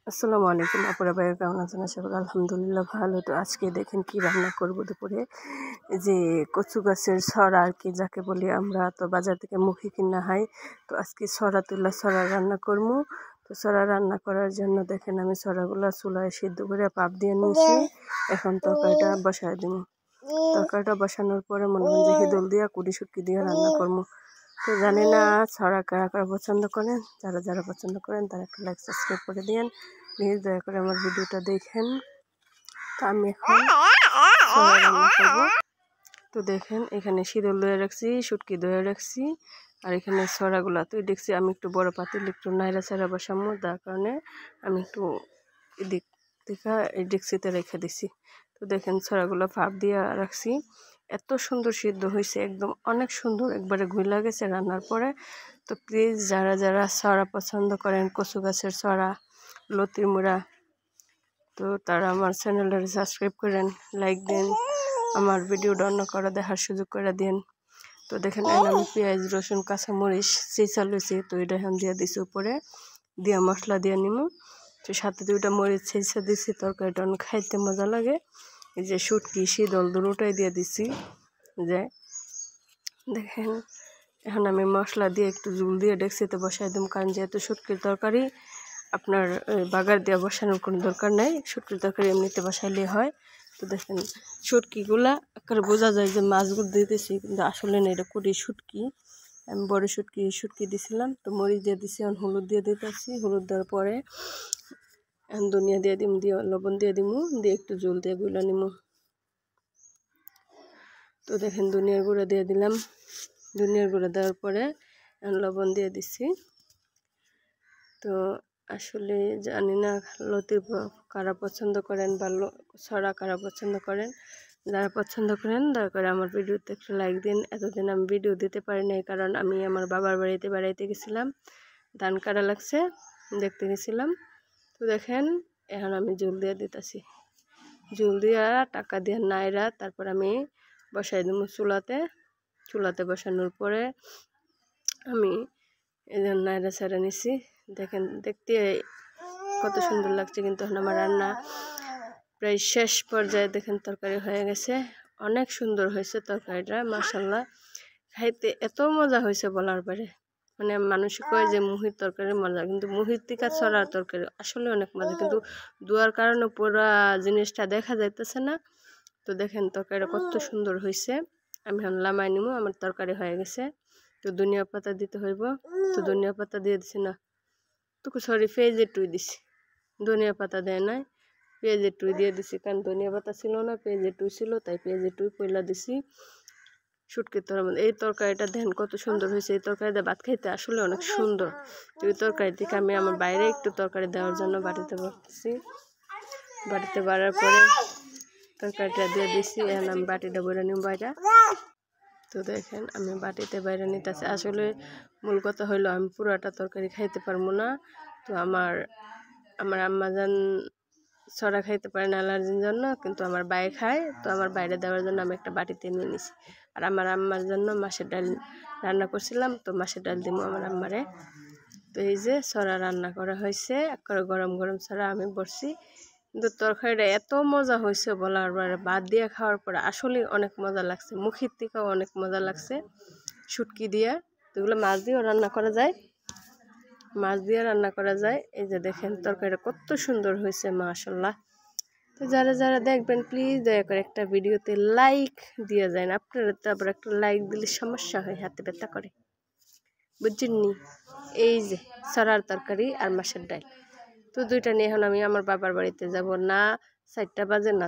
আসসালামু আলাইকুম আপুরা ভাইয়া, কেমন আছেন? আশা করি আলহামদুলিল্লাহ ভালো। তো আজকে দেখেন কি রান্না করব দুপুরে। যে কচু গাছের ছড়া আর কি যাকে বলি আমরা, তো বাজার থেকে মুখে কিনা হয়। তো আজকে ছড়া তুলা ছড়া রান্না করবো। তো ছড়া রান্না করার জন্য দেখেন আমি ছড়াগুলো চুলায় সিদ্ধ করে পাপ দিয়ে নিয়েছি। এখন তরকারিটা বসায় দিব। তরকারিটা বসানোর পরে মনে হয় যে হিদল দিয়া কুড়ি শুটকি দিয়ে রান্না করবো। তো জানি না ছড়া কারা কারা পছন্দ করেন, যারা যারা পছন্দ করেন তারা একটা লাইক সাবস্ক্রাইব করে দিন। প্লিজ দয়া করে আমার ভিডিওটা দেখেন। তো আমি এখন ছড়া রান্না করবো। তো দেখেন এখানে শীতল দয়ে রাখছি, শুটকি দয়ে রাখছি, আর এখানে ছড়াগুলা তো দেখছি আমি একটু বড় পাতিল একটু নাইরা ছাড়া বসামো, যার কারণে আমি একটু এদিক থেকে এই ডেক্সিতে রেখে দিছি। তো দেখেন ছড়াগুলো ভাপ দিয়ে রাখছি, এত সুন্দর সিদ্ধ হয়েছে, একদম অনেক সুন্দর, একবারে ঘুইলা গেছে রান্নার পরে। তো প্লিজ যারা যারা ছড়া পছন্দ করেন, কচু গাছের ছড়া, লতির মুড়া, তো তারা আমার চ্যানেলটা সাবস্ক্রাইব করেন, লাইক দিন, আমার ভিডিওটা অন্য করে দেখার সুযোগ করে দিন। তো দেখেন আমি পেঁয়াজ রসুন কাঁচামরিচ চেঁচা লুচি, তো এটা এখন দিয়ে দিছি উপরে, দিয়া মশলা দিয়ে নিমু। তো সাথে দুইটা মরিচ ছেঁচা দিছি, তরকারিটা অনেক খাইতে মজা লাগে। এই যে শুটকি শীতল দুটোটাই দিয়ে দিছি। যে দেখেন এখন আমি মশলা দিয়ে একটু জুল দিয়ে ডেক্সিতে বসাই দিম, কারণ যেহেতু শুটকির তরকারি আপনার বাগার দিয়ে বসানোর কোনো দরকার নেই, শুটকির তরকারি এমনিতে বসাইলে হয়। তো দেখেন শুটকিগুলা একটা বোঝা যায় যে মাছগুলো দিতেছি, কিন্তু আসলে না, এটা কুড়ি শুটকি। আমি বড় শুটকি দিছিলাম। তো মরিচ দিয়ে দিছি, এখন হলুদ দিয়ে দিতেছি, হলুদ দেওয়ার পরে এখন ধনিয়া দিয়ে দিম, দিয়ে লবণ দিয়ে দিমু, দিয়ে একটু জল দিয়ে গুলা নিমু। তো দেখেন ধনিয়ার গুঁড়া দিয়ে দিলাম, ধনিয়ার গুঁড়া দেওয়ার পরে এখন লবণ দিয়ে দিচ্ছি। তো আসলে জানি না লতি কারা পছন্দ করেন বা ছড়া কারা পছন্দ করেন। যারা পছন্দ করেন দয়া করে আমার ভিডিওতে একটু লাইক দিন। এতদিন আমি ভিডিও দিতে পারি নাই, কারণ আমি আমার বাবার বাড়িতে বেড়াইতে গেছিলাম, ধান কাটা লাগছে, দেখতে গেছিলাম। তো দেখেন এখন আমি জল দিয়ে দিতেছি, জল দিয়া টাকা দিয়ে নাইরা তারপর আমি বসাই দিব চুলাতে বসানোর পরে আমি এই জন্য নাইরা ছাড়া নিছি। দেখেন দেখতে কত সুন্দর লাগছে, কিন্তু এখন আমার রান্না প্রায় শেষ পর্যায়ে। দেখেন তরকারি হয়ে গেছে, অনেক সুন্দর হয়েছে তরকারিটা, মাশাআল্লাহ। খাইতে এত মজা হয়েছে বলার পরে, মানে মানুষ কয় যে মুহির তরকারি মজা, কিন্তু মুহির টিকা ছড়ার তরকারি আসলে অনেক মজা, কিন্তু ধোয়ার কারণে পুরা জিনিসটা দেখা যাইতেছে না। তো দেখেন তরকারিটা কত সুন্দর হয়েছে। আমি এখন লামাই নিমু, আমার তরকারি হয়ে গেছে। তো ধনিয়া পাতা দিতে হইব, তো ধনিয়া পাতা দিয়ে দিছি না, তো সরি পেঁয়াজের টুই দিছি, ধনিয়া পাতা দেয় নাই, পেঁয়াজের টুই দিয়ে দিছি, কারণ ধনিয়া পাতা ছিল না, পেঁয়াজের টুই ছিল, তাই পেঁয়াজের টুই পয়লা দিছি শুটকির তরকারি। এই তরকারিটা দেখেন কত সুন্দর হয়েছে, এই তরকারিটা ভাত খাইতে আসলে অনেক সুন্দর। তো এই তরকারি থেকে আমি আমার বাইরে একটু তরকারি দেওয়ার জন্য বাড়িতে বসছি, বাড়িতে বাড়ার পরে তরকারিটা দিয়ে দিছি। এখন আমি বাটিটা বইরা নিব বাইরা। তো দেখেন আমি বাটিতে বাইরে নিতেছি। আসলে মূল কথা হইলো আমি পুরাটা তরকারি খাইতে পারবো না। তো আমার আম্মাজান ছড়া খাইতে পারে না অ্যালার্জির জন্য, কিন্তু আমার ভাই খায়, তো আমার বাইরে দেওয়ার জন্য আমি একটা বাটিতে নিয়ে নিছি। আর আমার আম্মার জন্য মাছের ডাল রান্না করছিলাম, তো মাছের ডাল দিব আমার আম্মারে। তো এই যে ছড়া রান্না করা হয়েছে, একবারে গরম গরম ছড়া আমি বসছি, কিন্তু তরকারিটা এত মজা হয়েছে বলার পরে, ভাত দিয়ে খাওয়ার পরে আসলে অনেক মজা লাগছে, মুখের থেকেও অনেক মজা লাগছে। শুটকি দিয়ে, তো এগুলো মাছ দিয়েও রান্না করা যায়, মাছ দিয়ে রান্না করা যায়। এই যে দেখেন তরকারিটা কত সুন্দর হয়েছে, মাশাআল্লাহ। তো যারা যারা দেখবেন প্লিজ দয়া করে একটা ভিডিওতে লাইক দিয়ে যায়, আপনারা তো আবার একটা লাইক দিলে সমস্যা হয়, হাতে ব্যথা করে, বুঝছেননি? এই যে ছড়ার তরকারি আর মাছের ডাল, তো দুইটা নিয়ে এখন আমি আমার বাবার বাড়িতে যাব, না 4টা বাজে না